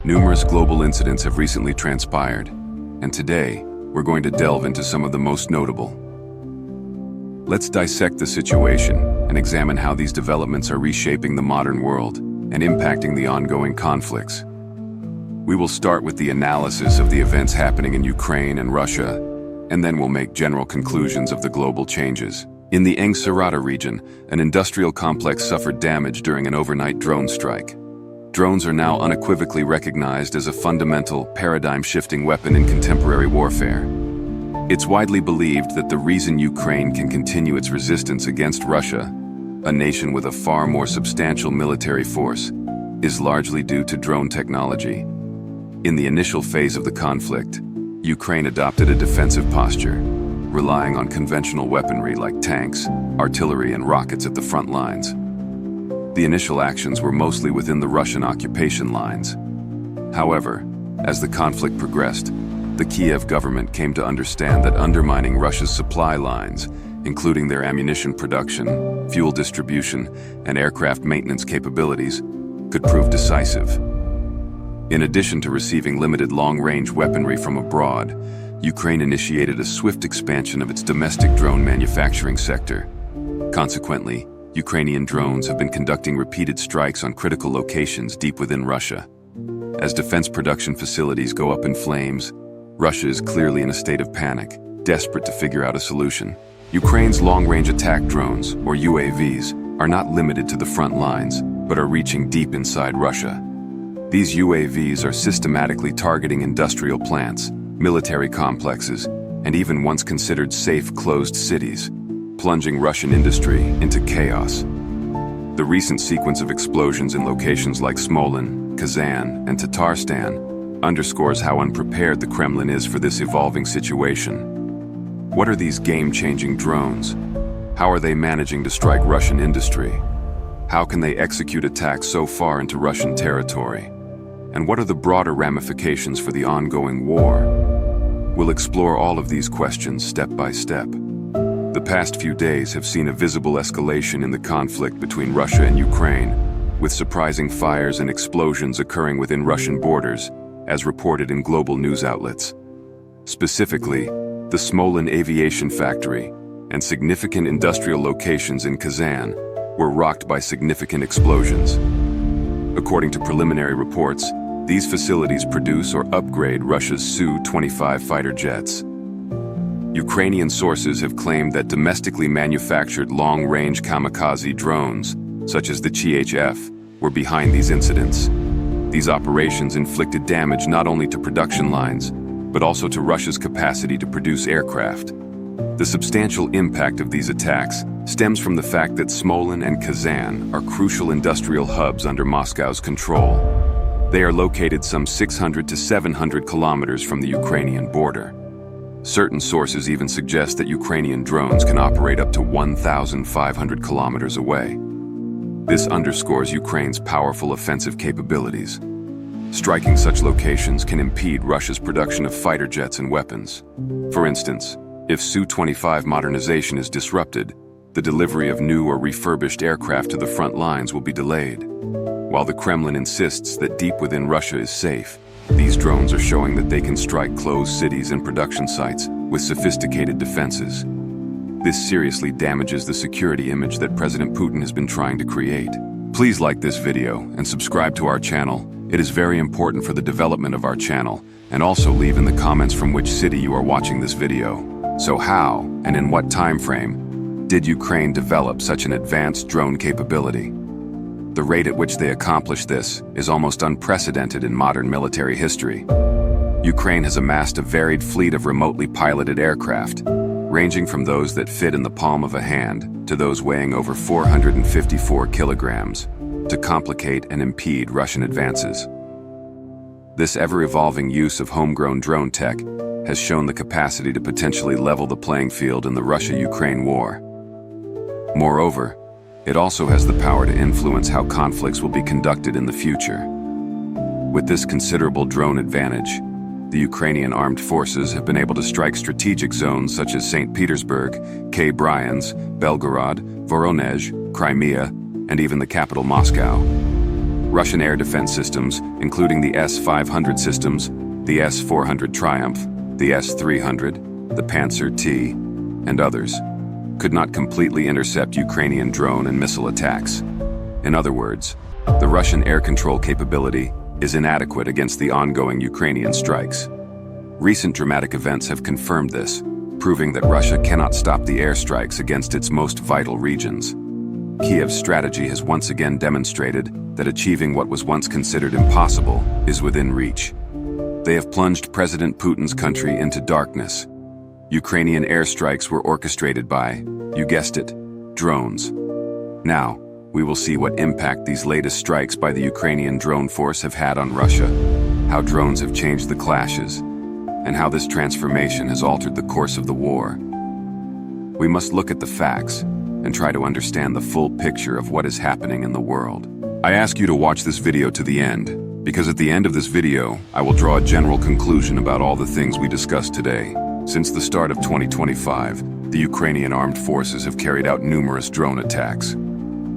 Numerous global incidents have recently transpired, and today, we're going to delve into some of the most notable. Let's dissect the situation and examine how these developments are reshaping the modern world and impacting the ongoing conflicts. We will start with the analysis of the events happening in Ukraine and Russia, and then we'll make general conclusions of the global changes. In the Eng-Sarata region, an industrial complex suffered damage during an overnight drone strike. Drones are now unequivocally recognized as a fundamental, paradigm-shifting weapon in contemporary warfare. It's widely believed that the reason Ukraine can continue its resistance against Russia, a nation with a far more substantial military force, is largely due to drone technology. In the initial phase of the conflict, Ukraine adopted a defensive posture, relying on conventional weaponry like tanks, artillery, and rockets at the front lines. The initial actions were mostly within the Russian occupation lines. However, as the conflict progressed, the Kiev government came to understand that undermining Russia's supply lines, including their ammunition production, fuel distribution, and aircraft maintenance capabilities, could prove decisive. In addition to receiving limited long-range weaponry from abroad, Ukraine initiated a swift expansion of its domestic drone manufacturing sector. Consequently, Ukrainian drones have been conducting repeated strikes on critical locations deep within Russia. As defense production facilities go up in flames, Russia is clearly in a state of panic, desperate to figure out a solution. Ukraine's long-range attack drones, or UAVs, are not limited to the front lines, but are reaching deep inside Russia. These UAVs are systematically targeting industrial plants, military complexes, and even once considered safe closed cities, plunging Russian industry into chaos. The recent sequence of explosions in locations like Smolin, Kazan, and Tatarstan underscores how unprepared the Kremlin is for this evolving situation. What are these game-changing drones? How are they managing to strike Russian industry? How can they execute attacks so far into Russian territory? And what are the broader ramifications for the ongoing war? We'll explore all of these questions step by step. The past few days have seen a visible escalation in the conflict between Russia and Ukraine, with surprising fires and explosions occurring within Russian borders, as reported in global news outlets. Specifically, the Smolin aviation factory and significant industrial locations in Kazan were rocked by significant explosions. According to preliminary reports, these facilities produce or upgrade Russia's Su-25 fighter jets. Ukrainian sources have claimed that domestically manufactured long-range kamikaze drones, such as the CHF, were behind these incidents. These operations inflicted damage not only to production lines, but also to Russia's capacity to produce aircraft. The substantial impact of these attacks stems from the fact that Smolin and Kazan are crucial industrial hubs under Moscow's control. They are located some 600 to 700 kilometers from the Ukrainian border. Certain sources even suggest that Ukrainian drones can operate up to 1,500 kilometers away. This underscores Ukraine's powerful offensive capabilities. Striking such locations can impede Russia's production of fighter jets and weapons. For instance, if Su-25 modernization is disrupted, the delivery of new or refurbished aircraft to the front lines will be delayed. While the Kremlin insists that deep within Russia is safe, these drones are showing that they can strike closed cities and production sites with sophisticated defenses. This seriously damages the security image that President Putin has been trying to create. Please like this video and subscribe to our channel. It is very important for the development of our channel, and also leave in the comments from which city you are watching this video. So how, and in what time frame, did Ukraine develop such an advanced drone capability? The rate at which they accomplished this is almost unprecedented in modern military history. Ukraine has amassed a varied fleet of remotely piloted aircraft, ranging from those that fit in the palm of a hand to those weighing over 454 kilograms, to complicate and impede Russian advances. This ever-evolving use of homegrown drone tech has shown the capacity to potentially level the playing field in the Russia-Ukraine war. Moreover, it also has the power to influence how conflicts will be conducted in the future. With this considerable drone advantage, the Ukrainian armed forces have been able to strike strategic zones such as St. Petersburg, Bryansk, Belgorod, Voronezh, Crimea, and even the capital Moscow. Russian air defense systems, including the S-500 systems, the S-400 Triumph, the S-300, the Panzer T, and others, could not completely intercept Ukrainian drone and missile attacks. In other words, the Russian air control capability is inadequate against the ongoing Ukrainian strikes. Recent dramatic events have confirmed this, proving that Russia cannot stop the airstrikes against its most vital regions. Kiev's strategy has once again demonstrated that achieving what was once considered impossible is within reach. They have plunged President Putin's country into darkness. Ukrainian airstrikes were orchestrated by, you guessed it, drones. Now, we will see what impact these latest strikes by the Ukrainian drone force have had on Russia, how drones have changed the clashes, and how this transformation has altered the course of the war. We must look at the facts and try to understand the full picture of what is happening in the world. I ask you to watch this video to the end, because at the end of this video, I will draw a general conclusion about all the things we discussed today. Since the start of 2025, the Ukrainian armed forces have carried out numerous drone attacks.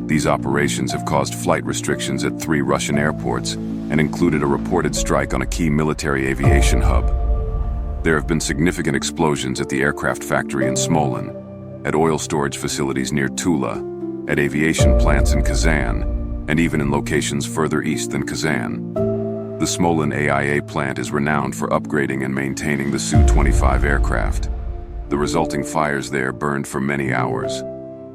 These operations have caused flight restrictions at 3 Russian airports and included a reported strike on a key military aviation hub. There have been significant explosions at the aircraft factory in Smolin, at oil storage facilities near Tula, at aviation plants in Kazan, and even in locations further east than Kazan. The Smolin AIA plant is renowned for upgrading and maintaining the Su-25 aircraft. The resulting fires there burned for many hours.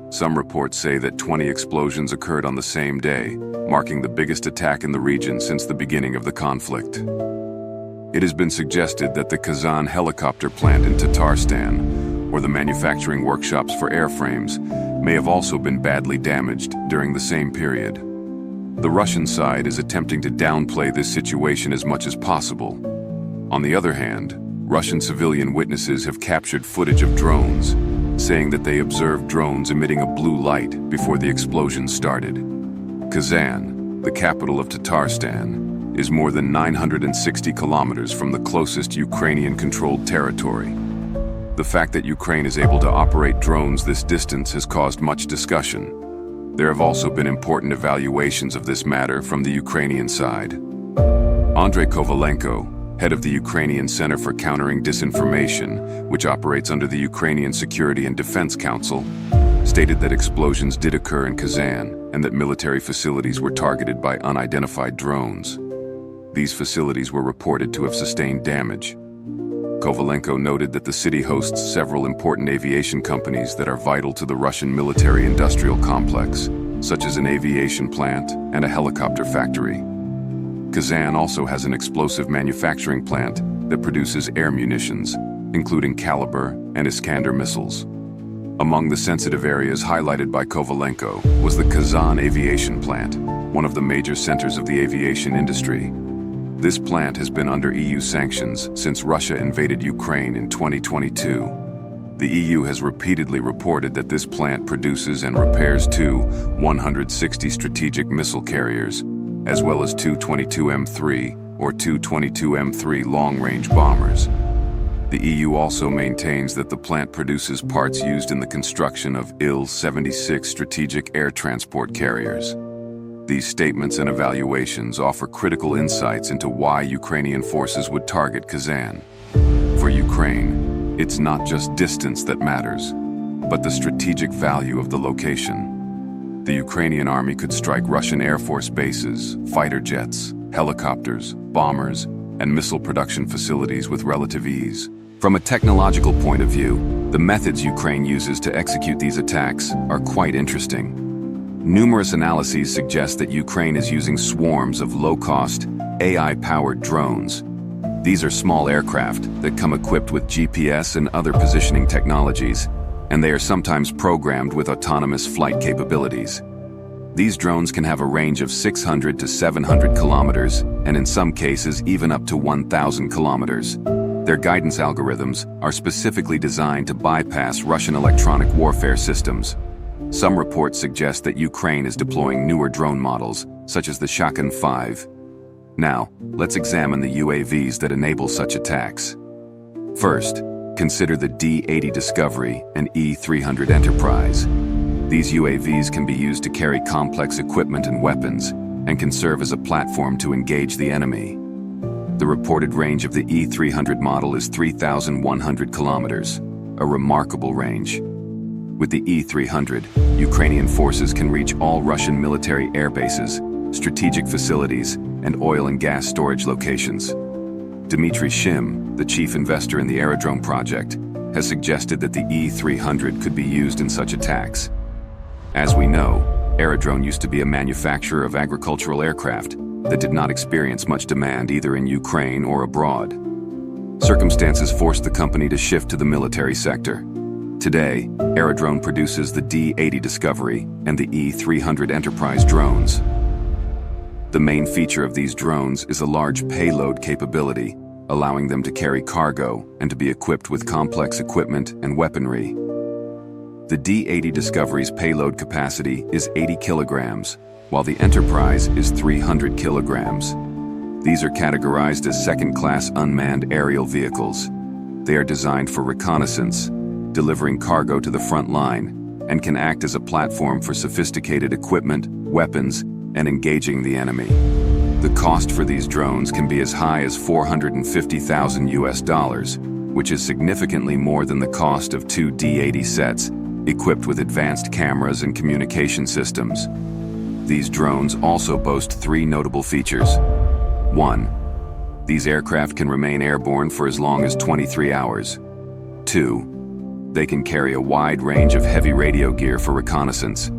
Some reports say that 20 explosions occurred on the same day, marking the biggest attack in the region since the beginning of the conflict. It has been suggested that the Kazan helicopter plant in Tatarstan, or the manufacturing workshops for airframes, may have also been badly damaged during the same period. The Russian side is attempting to downplay this situation as much as possible. On the other hand, Russian civilian witnesses have captured footage of drones, saying that they observed drones emitting a blue light before the explosion started. Kazan, the capital of Tatarstan, is more than 960 kilometers from the closest Ukrainian-controlled territory. The fact that Ukraine is able to operate drones this distance has caused much discussion. There have also been important evaluations of this matter from the Ukrainian side. Andrei Kovalenko, head of the Ukrainian Center for Countering Disinformation, which operates under the Ukrainian Security and Defense Council, stated that explosions did occur in Kazan and that military facilities were targeted by unidentified drones. These facilities were reported to have sustained damage. Kovalenko noted that the city hosts several important aviation companies that are vital to the Russian military-industrial complex, such as an aviation plant and a helicopter factory. Kazan also has an explosive manufacturing plant that produces air munitions, including Caliber and Iskander missiles. Among the sensitive areas highlighted by Kovalenko was the Kazan aviation plant, one of the major centers of the aviation industry. This plant has been under EU sanctions since Russia invaded Ukraine in 2022. The EU has repeatedly reported that this plant produces and repairs 160 strategic missile carriers, as well as 22M3 or 22M3 long-range bombers. The EU also maintains that the plant produces parts used in the construction of Il-76 strategic air transport carriers. These statements and evaluations offer critical insights into why Ukrainian forces would target Kazan. For Ukraine, it's not just distance that matters, but the strategic value of the location. The Ukrainian army could strike Russian Air Force bases, fighter jets, helicopters, bombers, and missile production facilities with relative ease. From a technological point of view, the methods Ukraine uses to execute these attacks are quite interesting. Numerous analyses suggest that Ukraine is using swarms of low-cost, AI-powered drones. These are small aircraft that come equipped with GPS and other positioning technologies, and they are sometimes programmed with autonomous flight capabilities. These drones can have a range of 600 to 700 kilometers, and in some cases even up to 1,000 kilometers. Their guidance algorithms are specifically designed to bypass Russian electronic warfare systems. Some reports suggest that Ukraine is deploying newer drone models, such as the Shaken 5. Now, let's examine the UAVs that enable such attacks. First, consider the D-80 Discovery and E-300 Enterprise. These UAVs can be used to carry complex equipment and weapons, and can serve as a platform to engage the enemy. The reported range of the E-300 model is 3,100 kilometers, a remarkable range. With the E-300, Ukrainian forces can reach all Russian military air bases, strategic facilities, and oil and gas storage locations. Dmitry Shim, the chief investor in the aerodrome project, has suggested that the E-300 could be used in such attacks. As we know, Aerodrome used to be a manufacturer of agricultural aircraft that did not experience much demand either in Ukraine or abroad. Circumstances forced the company to shift to the military sector. Today, Aerodrome produces the D-80 Discovery and the E-300 Enterprise drones. The main feature of these drones is a large payload capability, allowing them to carry cargo and to be equipped with complex equipment and weaponry. The D-80 Discovery's payload capacity is 80 kilograms, while the Enterprise is 300 kilograms. These are categorized as second-class unmanned aerial vehicles. They are designed for reconnaissance, delivering cargo to the front line, and can act as a platform for sophisticated equipment, weapons, and engaging the enemy. The cost for these drones can be as high as $450,000, which is significantly more than the cost of 2 D-80 sets, equipped with advanced cameras and communication systems. These drones also boast 3 notable features. 1. These aircraft can remain airborne for as long as 23 hours. 2. They can carry a wide range of heavy radio gear for reconnaissance.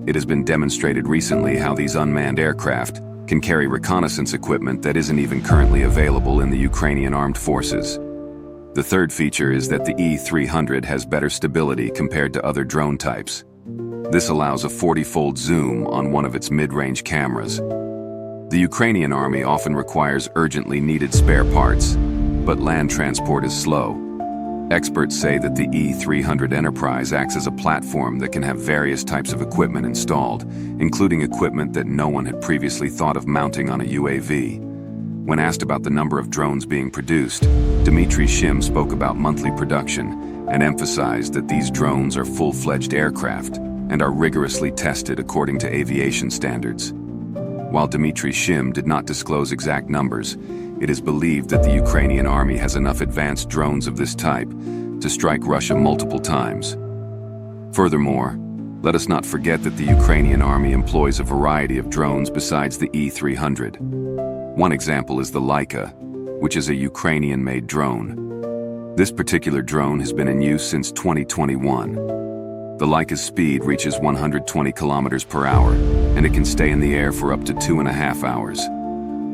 It has been demonstrated recently how these unmanned aircraft can carry reconnaissance equipment that isn't even currently available in the Ukrainian armed forces. The third feature is that the E-300 has better stability compared to other drone types. This allows a 40-fold zoom on one of its mid-range cameras. The Ukrainian army often requires urgently needed spare parts, but land transport is slow. Experts say that the E-300 Enterprise acts as a platform that can have various types of equipment installed, including equipment that no one had previously thought of mounting on a UAV. When asked about the number of drones being produced, Dmitry Shim spoke about monthly production and emphasized that these drones are full-fledged aircraft and are rigorously tested according to aviation standards. While Dmitry Shim did not disclose exact numbers, it is believed that the Ukrainian army has enough advanced drones of this type to strike Russia multiple times. Furthermore, let us not forget that the Ukrainian army employs a variety of drones besides the E-300. One example is the Laika, which is a Ukrainian-made drone. This particular drone has been in use since 2021. The Laika's speed reaches 120 kilometers per hour, and it can stay in the air for up to 2.5 hours.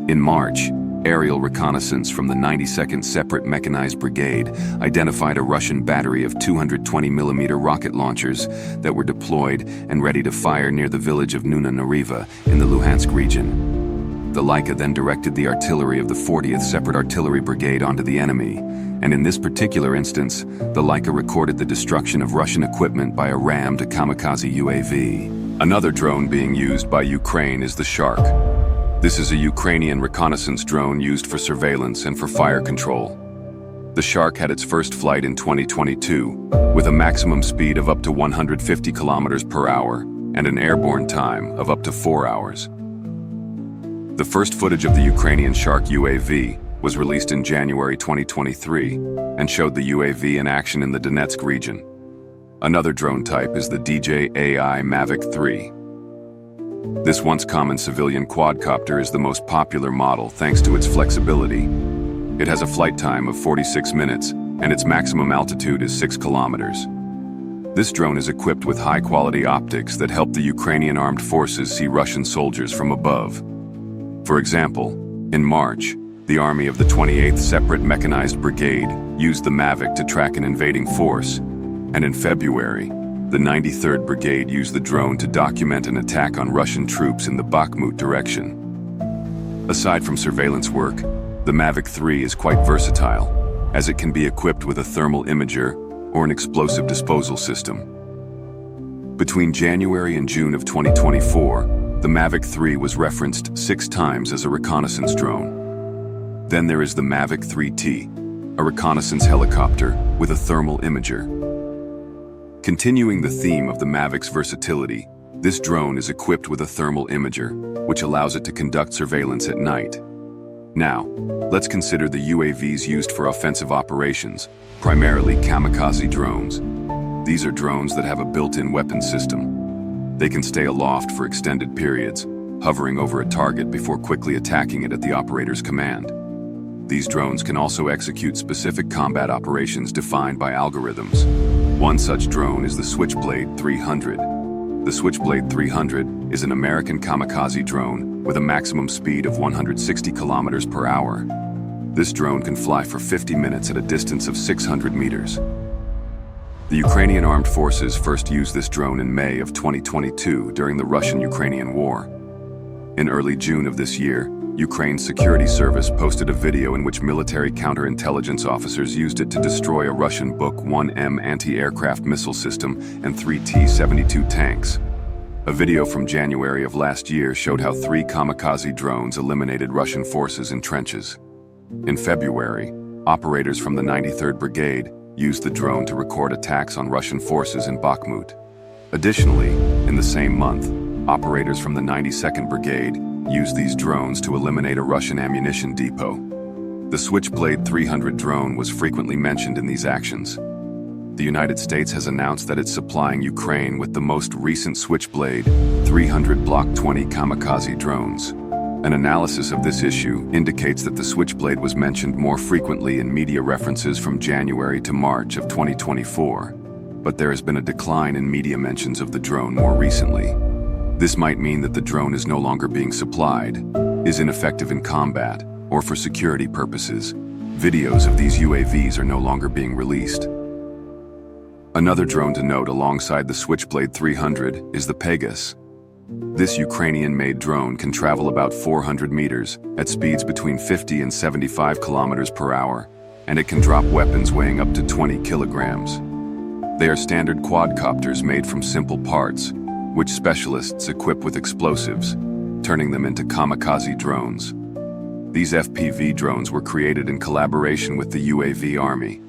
In March, aerial reconnaissance from the 92nd Separate Mechanized Brigade identified a Russian battery of 220mm rocket launchers that were deployed and ready to fire near the village of Nuna Nariva in the Luhansk region. The Laika then directed the artillery of the 40th Separate Artillery Brigade onto the enemy, and in this particular instance, the Laika recorded the destruction of Russian equipment by a rammed kamikaze UAV. Another drone being used by Ukraine is the Shark. This is a Ukrainian reconnaissance drone used for surveillance and for fire control. The Shark had its first flight in 2022, with a maximum speed of up to 150 kilometers per hour and an airborne time of up to 4 hours. The first footage of the Ukrainian Shark UAV was released in January 2023 and showed the UAV in action in the Donetsk region. Another drone type is the DJI Mavic 3. This once common civilian quadcopter is the most popular model thanks to its flexibility. It has a flight time of 46 minutes and its maximum altitude is 6 kilometers. This drone is equipped with high-quality optics that help the Ukrainian armed forces see Russian soldiers from above. For example, in March, the army of the 28th Separate Mechanized Brigade used the Mavic to track an invading force, and in February, the 93rd Brigade used the drone to document an attack on Russian troops in the Bakhmut direction. Aside from surveillance work, the Mavic 3 is quite versatile, as it can be equipped with a thermal imager or an explosive disposal system. Between January and June of 2024, the Mavic 3 was referenced 6 times as a reconnaissance drone. Then there is the Mavic 3T, a reconnaissance helicopter with a thermal imager. Continuing the theme of the Mavic's versatility, This drone is equipped with a thermal imager, which allows it to conduct surveillance at night. Now, let's consider the UAVs used for offensive operations, primarily kamikaze drones. These are drones that have a built-in weapon system. They can stay aloft for extended periods, hovering over a target before quickly attacking it at the operator's command. These drones can also execute specific combat operations defined by algorithms. One such drone is the Switchblade 300. The Switchblade 300 is an American kamikaze drone with a maximum speed of 160 kilometers per hour. This drone can fly for 50 minutes at a distance of 600 meters. The Ukrainian armed forces first used this drone in May of 2022 during the Russian-Ukrainian war. In early June of this year, Ukraine's security service posted a video in which military counterintelligence officers used it to destroy a Russian Buk-1M anti-aircraft missile system and 3 T-72 tanks. A video from January of last year showed how 3 kamikaze drones eliminated Russian forces in trenches. In February, operators from the 93rd Brigade used the drone to record attacks on Russian forces in Bakhmut. Additionally, in the same month, operators from the 92nd Brigade used these drones to eliminate a Russian ammunition depot. The Switchblade 300 drone was frequently mentioned in these actions. The United States has announced that it's supplying Ukraine with the most recent Switchblade 300 Block 20 kamikaze drones. An analysis of this issue indicates that the Switchblade was mentioned more frequently in media references from January to March of 2024, but there has been a decline in media mentions of the drone more recently. This might mean that the drone is no longer being supplied, is ineffective in combat, or for security purposes. Videos of these UAVs are no longer being released. Another drone to note alongside the Switchblade 300 is the Pegasus. This Ukrainian-made drone can travel about 400 meters at speeds between 50 and 75 kilometers per hour, and it can drop weapons weighing up to 20 kilograms. They are standard quadcopters made from simple parts, which specialists equip with explosives, turning them into kamikaze drones. These FPV drones were created in collaboration with the UAV Army.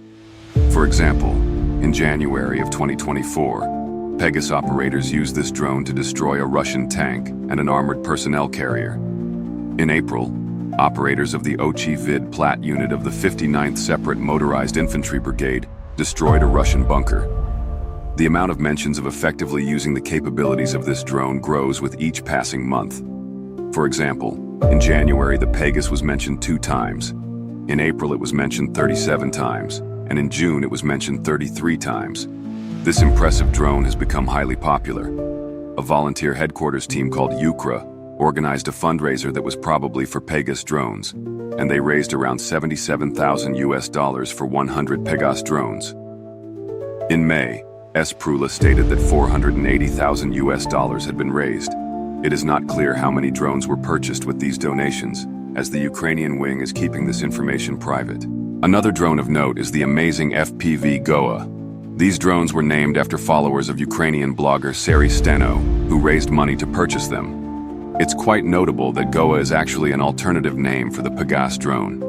For example, in January of 2024, Pegasus operators used this drone to destroy a Russian tank and an armored personnel carrier. In April, operators of the Ochi-Vid Plat unit of the 59th Separate Motorized Infantry Brigade destroyed a Russian bunker. The amount of mentions of effectively using the capabilities of this drone grows with each passing month. For example, in January the Pegasus was mentioned 2 times. In April it was mentioned 37 times, and in June it was mentioned 33 times. This impressive drone has become highly popular. A volunteer headquarters team called UKRA organized a fundraiser that was probably for Pegasus drones, and they raised around $77,000 for 100 Pegasus drones. In May, Prula stated that $480,000 had been raised. It is not clear how many drones were purchased with these donations, as the Ukrainian wing is keeping this information private. Another drone of note is the amazing FPV Goa. These drones were named after followers of Ukrainian blogger Seri Steno, who raised money to purchase them. It's quite notable that Goa is actually an alternative name for the Pegasus drone.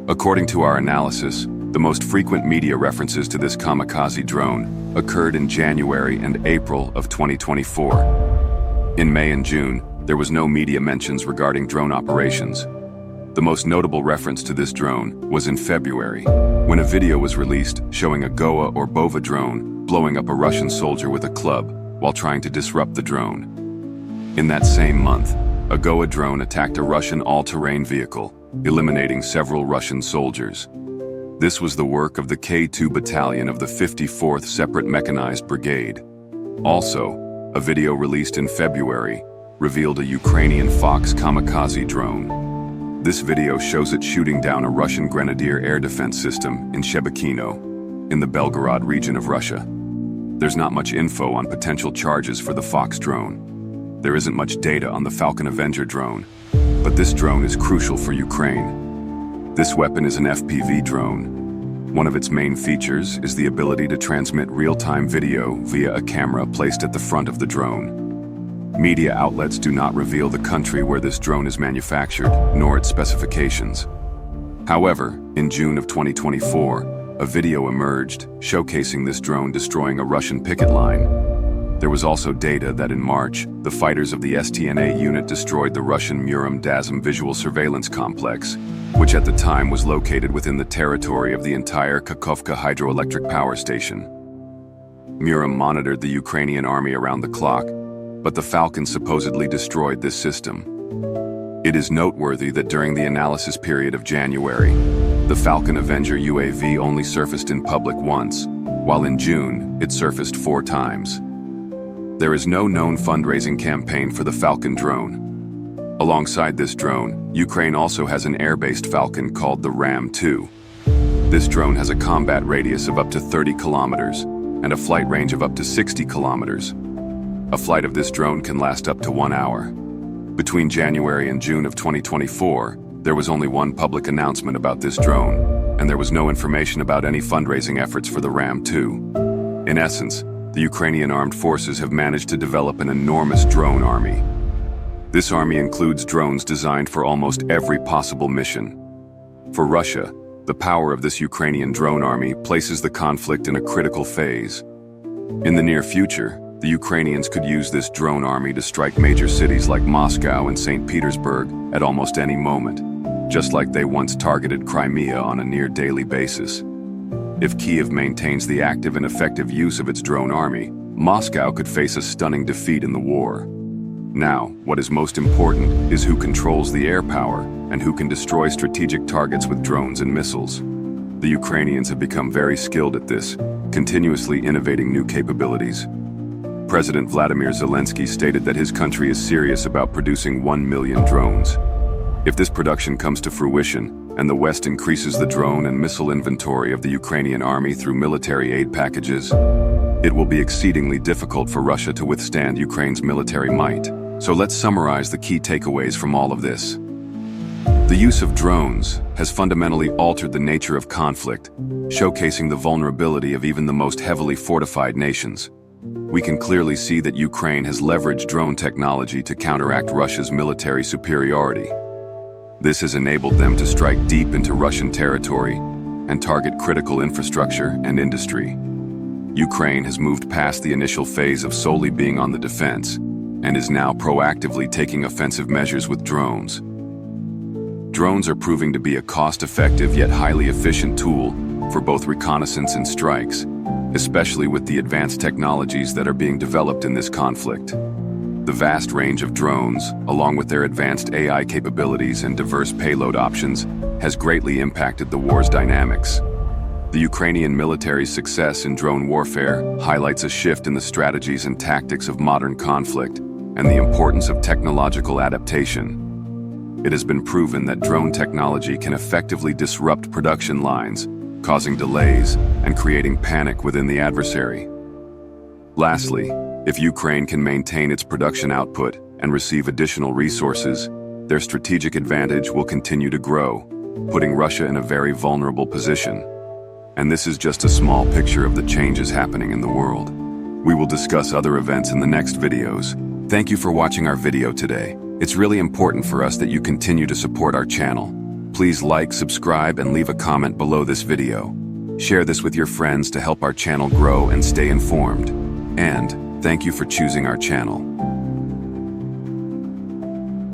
According to our analysis, the most frequent media references to this kamikaze drone occurred in January and April of 2024. In May and June, there was no media mentions regarding drone operations. The most notable reference to this drone was in February, when a video was released showing a Goa or Bova drone blowing up a Russian soldier with a club while trying to disrupt the drone. In that same month, a Goa drone attacked a Russian all-terrain vehicle, eliminating several Russian soldiers. This was the work of the K2 Battalion of the 54th Separate Mechanized Brigade. Also, a video released in February revealed a Ukrainian Fox kamikaze drone. This video shows it shooting down a Russian Grenadier air defense system in Shebekino, in the Belgorod region of Russia. There's not much info on potential charges for the Fox drone. There isn't much data on the Falcon Avenger drone, but this drone is crucial for Ukraine. This weapon is an FPV drone. One of its main features is the ability to transmit real-time video via a camera placed at the front of the drone. Media outlets do not reveal the country where this drone is manufactured, nor its specifications. However, in June of 2024, a video emerged showcasing this drone destroying a Russian picket line. There was also data that in March, the fighters of the STNA unit destroyed the Russian Murom-Dazim visual surveillance complex, which at the time was located within the territory of the entire Kakhovka hydroelectric power station. Murom monitored the Ukrainian army around the clock, but the Falcon supposedly destroyed this system. It is noteworthy that during the analysis period of January, the Falcon Avenger UAV only surfaced in public once, while in June, it surfaced 4 times. There is no known fundraising campaign for the Falcon drone. Alongside this drone, Ukraine also has an air-based Falcon called the Ram-2. This drone has a combat radius of up to 30 kilometers and a flight range of up to 60 kilometers. A flight of this drone can last up to 1 hour. Between January and June of 2024, there was only one public announcement about this drone, and there was no information about any fundraising efforts for the Ram-2. In essence, the Ukrainian armed forces have managed to develop an enormous drone army. This army includes drones designed for almost every possible mission. For Russia, the power of this Ukrainian drone army places the conflict in a critical phase. In the near future, the Ukrainians could use this drone army to strike major cities like Moscow and St. Petersburg at almost any moment, just like they once targeted Crimea on a near-daily basis. If Kyiv maintains the active and effective use of its drone army, Moscow could face a stunning defeat in the war. Now, what is most important is who controls the air power and who can destroy strategic targets with drones and missiles. The Ukrainians have become very skilled at this, continuously innovating new capabilities. President Vladimir Zelensky stated that his country is serious about producing 1 million drones. If this production comes to fruition, and the West increases the drone and missile inventory of the Ukrainian army through military aid packages, it will be exceedingly difficult for Russia to withstand Ukraine's military might. So let's summarize the key takeaways from all of this. The use of drones has fundamentally altered the nature of conflict, showcasing the vulnerability of even the most heavily fortified nations. We can clearly see that Ukraine has leveraged drone technology to counteract Russia's military superiority. This has enabled them to strike deep into Russian territory and target critical infrastructure and industry. Ukraine has moved past the initial phase of solely being on the defense and is now proactively taking offensive measures with drones. Drones are proving to be a cost-effective yet highly efficient tool for both reconnaissance and strikes, especially with the advanced technologies that are being developed in this conflict. The vast range of drones, along with their advanced AI capabilities and diverse payload options, has greatly impacted the war's dynamics. The Ukrainian military's success in drone warfare highlights a shift in the strategies and tactics of modern conflict and the importance of technological adaptation. It has been proven that drone technology can effectively disrupt production lines, causing delays and creating panic within the adversary. Lastly, if Ukraine can maintain its production output and receive additional resources, their strategic advantage will continue to grow, putting Russia in a very vulnerable position. And this is just a small picture of the changes happening in the world. We will discuss other events in the next videos. Thank you for watching our video today. It's really important for us that you continue to support our channel. Please like, subscribe, and leave a comment below this video. Share this with your friends to help our channel grow and stay informed. And thank you for choosing our channel.